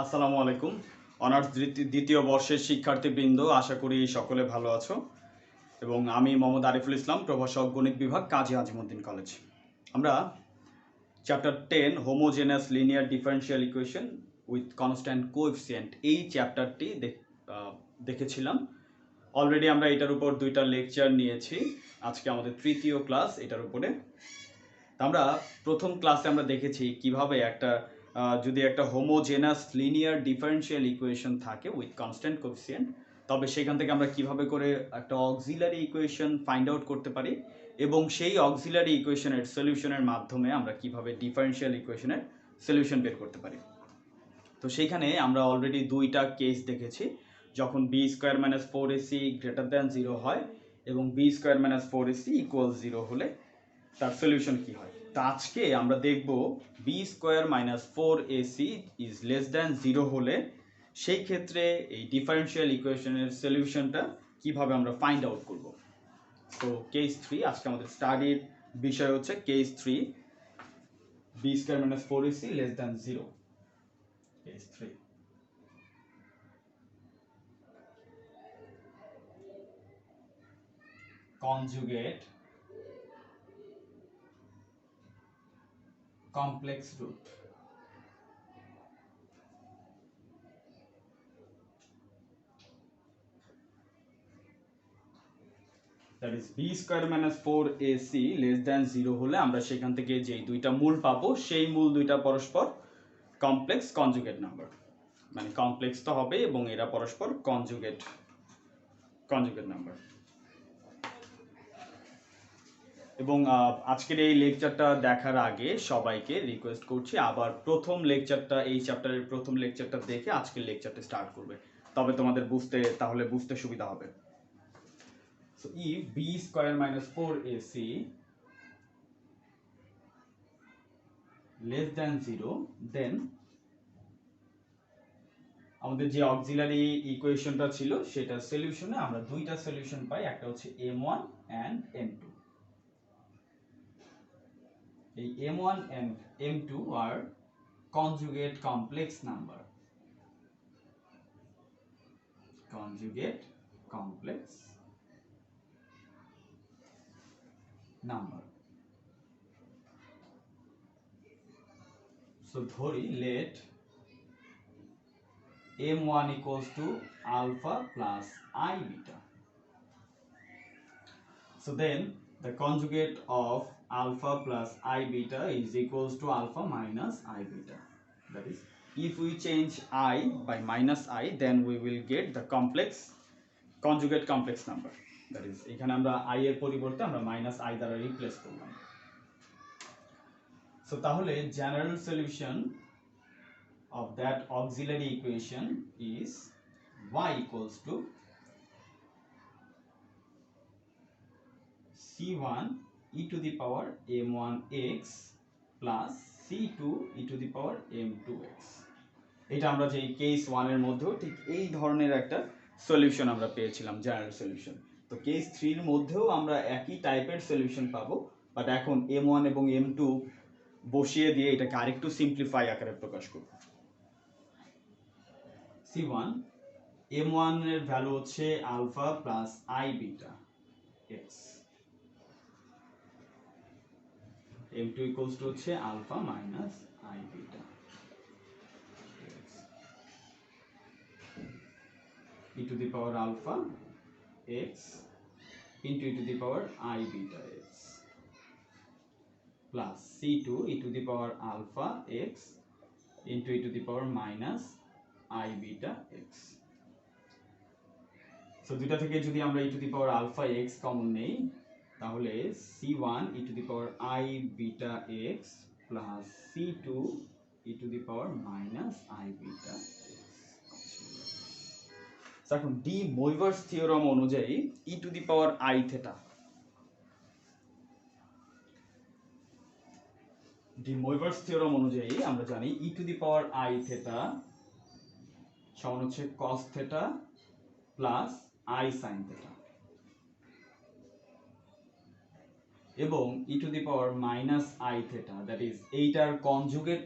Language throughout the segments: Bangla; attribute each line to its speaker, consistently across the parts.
Speaker 1: আসসালামু আলাইকুম। অনার্স দ্বিতীয় বর্ষের শিক্ষার্থীবৃন্দ, আশা করি সকলে ভালো আছো। এবং আমি মোহাম্মদ আরিফুল ইসলাম, প্রভাষক গণিত বিভাগ, কাজী আজিমউদ্দিন কলেজ। আমরা chapter 10 homogeneous linear differential equation with constant coefficient এই চ্যাপ্টারটি দেখেছিলাম। অলরেডি আমরা এটার উপর 2টা লেকচার নিয়েছি। আজকে আমাদের তৃতীয় ক্লাস এটার উপরে। আমরা প্রথম ক্লাসে আমরা দেখেছি কিভাবে যদি একটা হোমোজেনাস লিনিয়ার ডিফারেনশিয়াল ইকুয়েশন থাকে উইথ কনস্ট্যান্ট কোএফিসিয়েন্ট, তবে সেখান থেকে আমরা কিভাবে করে একটা অক্সিলারি ইকুয়েশন ফাইন্ড আউট করতে পারি এবং সেই অক্সিলারি ইকুয়েশনের সলিউশনের মাধ্যমে আমরা কিভাবে ডিফারেনশিয়াল ইকুয়েশনের সলিউশন বের করতে পারি। তো সেইখানে আমরা অলরেডি 2টা কেস দেখেছি, যখন b² - 4ac গ্রেটার দ্যান 0 হয় এবং b² - 4ac ইকুয়াল 0 হলে তার সলিউশন কি হয়। তা আজকে আমরা দেখব b² - 4ac is less than 0 হলে সেই ক্ষেত্রে এই ডিফারেনশিয়াল ইকুয়েশনের সলিউশনটা কিভাবে আমরা ফাইন্ড আউট করব। তো কেস 3 আজকে আমাদের স্টাডির বিষয় হচ্ছে case 3, b² - 4ac less than 0। Case 3, conjugate complex root. That is b² - 4ac less than 0 হলে আমরা সেখান থেকে যেই দুইটা মূল পাবো সেই মূল দুইটা পরস্পর কমপ্লেক্স কনজুগেট নাম্বার, মানে কমপ্লেক্স তো হবে এবং এরা পরস্পর কনজুগেট নাম্বার। এবং আজকের এই লেকচারটা দেখার আগে সবাইকে রিকোয়েস্ট করছি আবার প্রথম লেকচারটা, এই চ্যাপ্টারের প্রথম লেকচারটা দেখে আজকের লেকচারটা স্টার্ট করবে, তবে তোমাদের বুঝতে সুবিধা হবে। So if b² - 4ac less than 0, then আমাদের যে অক্সিলারি ইকুয়েশনটা ছিল সেটার সলিউশনে আমরা দুইটা সলিউশন পাই, একটা হচ্ছে m1 and m2। এই m1 and m2 are conjugate complex number, conjugate complex number। So ধরি let m1 equals to alpha plus I beta. So then the conjugate of alpha plus I beta is equals to alpha minus I beta. That is, if we change I by minus I, then we will get the conjugate complex number. That is, এখানে আমরা I এর পরিবর্তে আমরা minus I দ্বারা রিপ্লেস করলাম। So তাহলে general solution of that auxiliary equation is y equals to c1 e to the power m1x plus c2 e to the power m2x। এটা আমরা যে কেস 1 এর মধ্যেও ঠিক এই ধরনের একটা সলিউশন আমরা পেয়েছিলাম, জেনারেল সলিউশন। তো কেস 3 এর মধ্যেও আমরা একই টাইপের সলিউশন পাবো, বাট এখন m1 এবং m2 বসিয়ে দিয়ে এটাকে আরেকটু সিম্পলিফাই আকারে প্রকাশ করব। c1 m1 এর ভ্যালু হচ্ছে alpha plus I beta x, m2 equals to হচ্ছে alpha minus I beta e to the power alpha x into e to the power I beta x plus c2 e to the power alpha x into e to the power minus I beta x। So দুইটা থেকে যদি আমরা e to the power alpha x common নেই, তাহলে c1 e to the power I beta x plus c2 e to the power minus I beta x। এখন ডি মোইভার্স থিওরাম অনুযায়ী e to the power I theta, De Moivre's theorem অনুযায়ী আমরা জানি e to the power I theta সমান হচ্ছে cos theta plus I sin theta, এবং e to the power minus I theta, that is এইটার কনজুগেট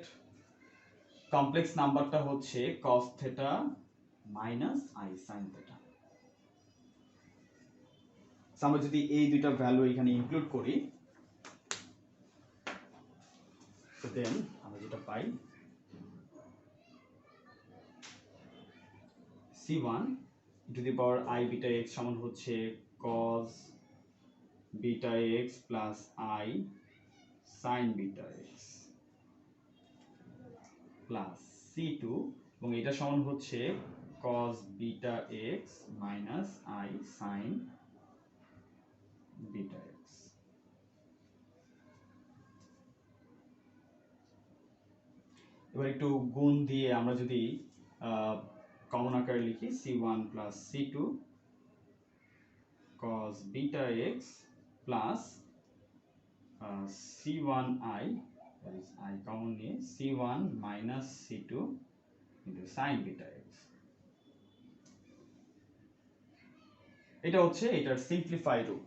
Speaker 1: কমপ্লেক্স নাম্বারটা হচ্ছে cos theta minus i sin theta. আমরা যদি এই দুইটা ভ্যালু এখানে ইনক্লুড করি, তো দেন আমরা যেটা পাই c1 two the power i beta x সমান হচ্ছে cos beta x plus i sin beta x plus c2, এবং এটা সমান হচ্ছে cos beta x minus i sin beta x। এবার একটু গুণ দিয়ে আমরা যদি কমন আকারে লিখি c1 plus c2 cos beta x plus c1i, that is I common নিয়ে c1 minus c2 into sin beta x। এটা হচ্ছে এটার সিম্পলিফাই রূপ।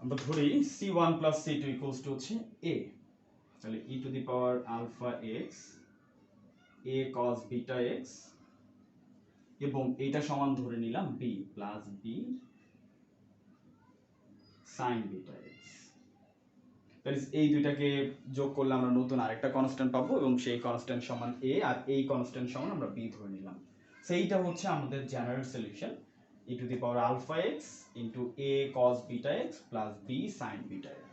Speaker 1: আমরা ধরি c1 plus c2 equals to হচ্ছে a, তাহলে e to the power alpha x a cos beta x, এবং এটা সমান ধরে নিলাম b plus b sin beta x। That is এই দুইটাকে যোগ করলে আমরা নতুন আরেকটা কনস্ট্যান্ট পাবো, এবং সেই কনস্ট্যান্ট সমান a, আর এই কনস্ট্যান্ট সমান আমরা b ধরে নিলাম। সেইটা হচ্ছে আমাদের general solution e to the power alpha x into a cos beta x plus b sin beta x।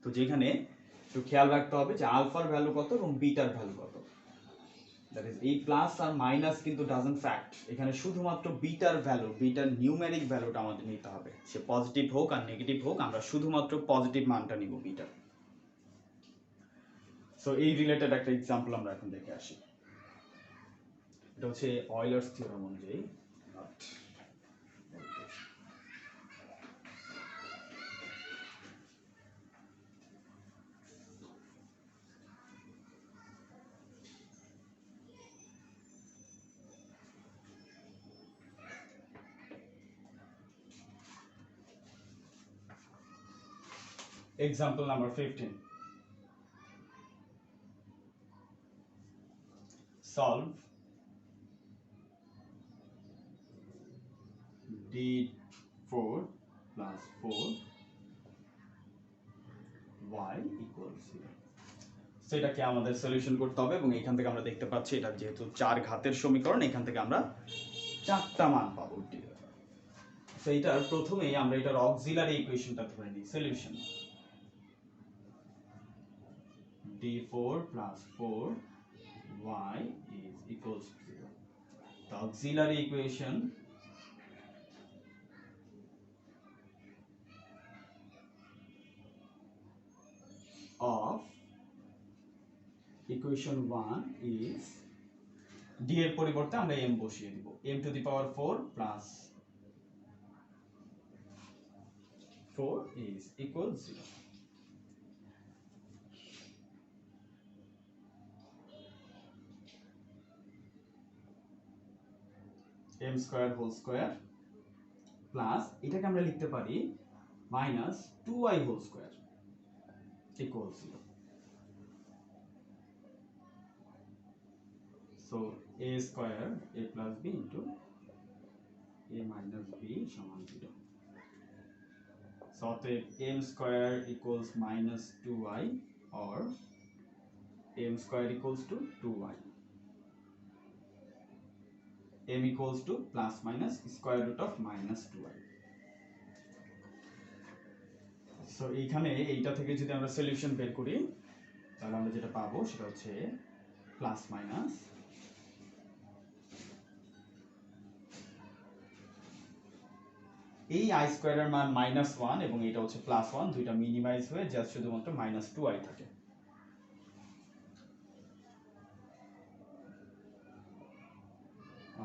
Speaker 1: তো যেখানে একটু খেয়াল রাখতে হবে যে আলফার ভ্যালু কত এবং বিটার ভ্যালু কত। দ্যাট ইজ এই প্লাস আর মাইনাস কিন্তু ডাজন্ট ফ্যাক্ট, এখানে শুধুমাত্র বিটার ভ্যালু, বিটার নিউমেরিক ভ্যালুটা আমাদের নিতে হবে। সে পজিটিভ হোক আর নেগেটিভ হোক, আমরা শুধুমাত্র পজিটিভ মানটা নিব বিটার। সো এই রিলেটেড একটা এক্সাম্পল আমরা এখন দেখে আসি। এটা হচ্ছে অয়েলার্স থিওরাম অনুযায়ী। Example number 15. Solve d4 plus 4 y equals 0. সেটাকে আমাদের সলিউশন করতে হবে, এবং এখান থেকে আমরা দেখতে পাচ্ছি এটা যেহেতু 4 ঘাতের সমীকরণ, এখান থেকে আমরা 4টা মান পাবো। সেইটার প্রথমেই আমরা এটার অক্সিলারি ইকুয়েশনটা ধরে নিই। Solution d4 plus 4y is equals to 0. The auxiliary equation of equation 1 is d এর পরিবর্তে আমরা m বসিয়ে দিব, m to the power 4 plus 4 is equals 0. m square whole square plus এটাকে আমরা লিখতে পারি minus 2y whole square equals 0. So a square a plus b into a minus b সমান 0. So m square equals minus 2y or m square equals to 2y. m equals to plus minus square root of minus 2y. So এইখানে এইটা থেকে যদি আমরা সলিউশন বের করি, তাহলে আমরা যেটা পাবো সেটা হচ্ছে প্লাস মাইনাস এই i স্কয়ারের মান -1 এবং এটা হচ্ছে +1, দুইটা মিনিমাইজ হয়ে জাস্ট শুধুমাত্র -2i থাকে।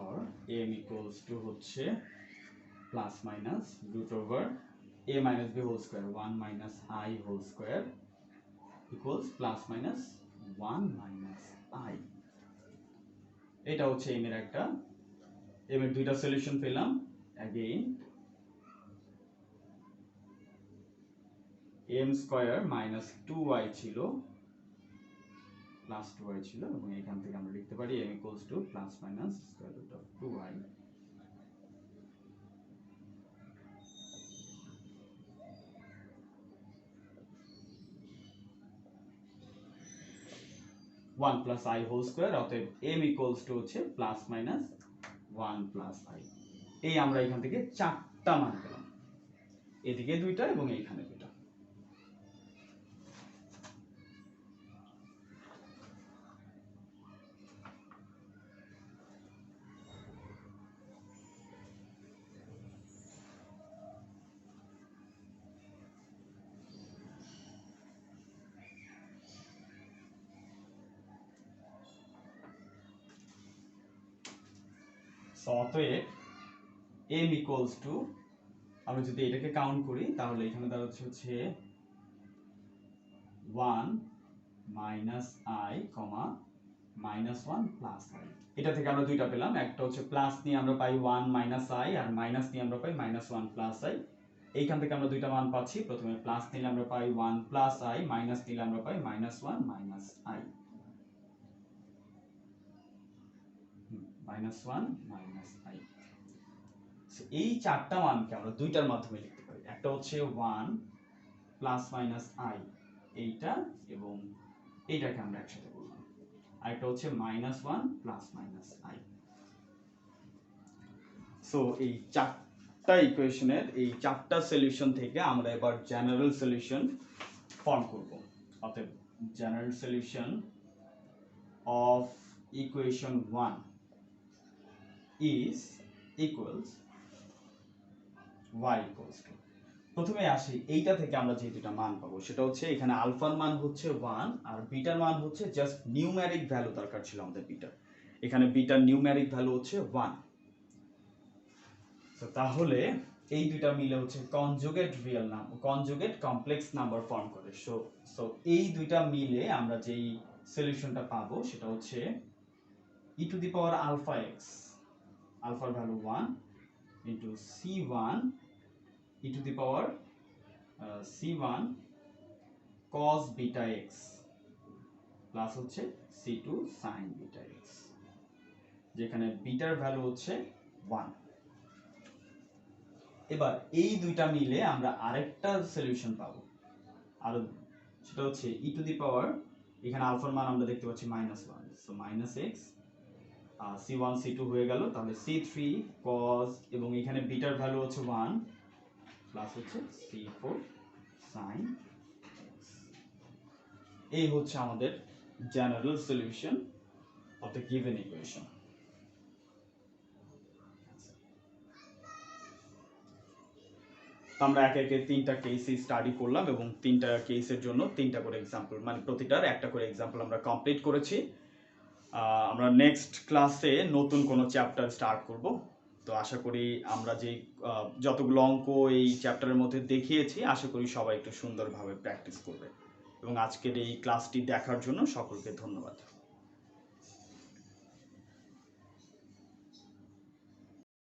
Speaker 1: or m equals to হচ্ছে plus minus root over a minus b whole square 1 minus I whole square equals plus minus 1 minus I. এটা হচ্ছে m এর একটা, m এর দুইটা সলিউশন পেলাম। Again m square minus 2y ছিল প্লাস 2y ছিল, এবং এখান থেকে আমরা লিখতে পারি m equals to plus minus square root of 2y। One plus i whole square, অতএব m ইকুয়ালস টু হচ্ছে প্লাস মাইনাস 1 প্লাস i। এই আমরা এখান থেকে চারটা মান পেলাম, এদিকে দুইটা এবং এইখানে দুইটা। অতএব m ইকুয়ালস টু, আমরা যদি এটাকে কাউন্ট করি তাহলে এখানে দাঁড়াচ্ছে হচ্ছে 1 minus i comma minus 1 plus i। এটা থেকে আমরা দুইটা পেলাম, একটা হচ্ছে প্লাস নিয়ে আমরা পাই 1 মাইনাস i, আর মাইনাস নিয়ে আমরা পাই মাইনাস 1 প্লাস i। এইখান থেকে আমরা দুইটা মান পাচ্ছি, প্রথমে প্লাস নিলে আমরা পাই 1 প্লাস i, মাইনাস নিলে আমরা পাই minus 1 minus i, minus 1 minus i। এই চারটা মানকে আমরা দুইটার মাধ্যমে লিখতে পারি, একটা হচ্ছে 1 প্লাস মাইনাস i এইটা, এবং এইটাকে আমরা একসাথে করলাম, আর একটা হচ্ছে minus 1 plus minus i। So এই চারটা ইকুয়েশনের এই চারটা সলিউশন থেকে আমরা এবার জেনারেল সলিউশন ফর্ম করব। অতএব general solution of equation 1 is equals y equals to, প্রথমে আসি এইটা থেকে আমরা যে দুটো মান পাবো সেটা হচ্ছে এখানে আলফার মান হচ্ছে 1 আর বিটার মান হচ্ছে জাস্ট নিউমেরিক ভ্যালু দরকার ছিল আমাদের বিটার, এখানে বিটার নিউমেরিক ভ্যালু হচ্ছে 1। তো তাহলে এই দুটো মিলে হচ্ছে conjugate real number, conjugate complex number form করে। সো এই দুইটা মিলে আমরা যেই সলিউশনটা পাবো সেটা হচ্ছে e to the power alpha x, alpha value 1 into c1 e to the power c1 cos beta x plus হচ্ছে c2 sin beta x, যেখানে বিটার ভ্যালু হচ্ছে 1। এবার এই দুইটা মিলে আমরা আরেকটা সলিউশন পাবো, আর সেটা হচ্ছে e to the power, এখানে আলফার মান আমরা দেখতে পাচ্ছি -1, সো -x c1 c2 হয়ে গেল, তাহলে c3 cos, এবং এখানে বিটার ভ্যালু হচ্ছে 1 প্লাস হচ্ছে c4 sin। এই হচ্ছে আমাদের general solution of the given equation. আমরা একে একে তিনটা কেসই স্টাডি করলাম, এবং তিনটা কেসের জন্য তিনটা করে এক্সাম্পল, মানে প্রতিটার একটা করে এক্সাম্পল আমরা কমপ্লিট করেছি। আমরা নেক্সট ক্লাসে নতুন কোনো চ্যাপ্টার স্টার্ট করব। তো আশা করি আমরা যে যতগুলো অঙ্ক এই চ্যাপ্টারের মধ্যে দেখিয়েছি আশা করি সবাই একটু সুন্দরভাবে প্র্যাকটিস করবে, এবং আজকের এই ক্লাসটি দেখার জন্য সকলকে ধন্যবাদ।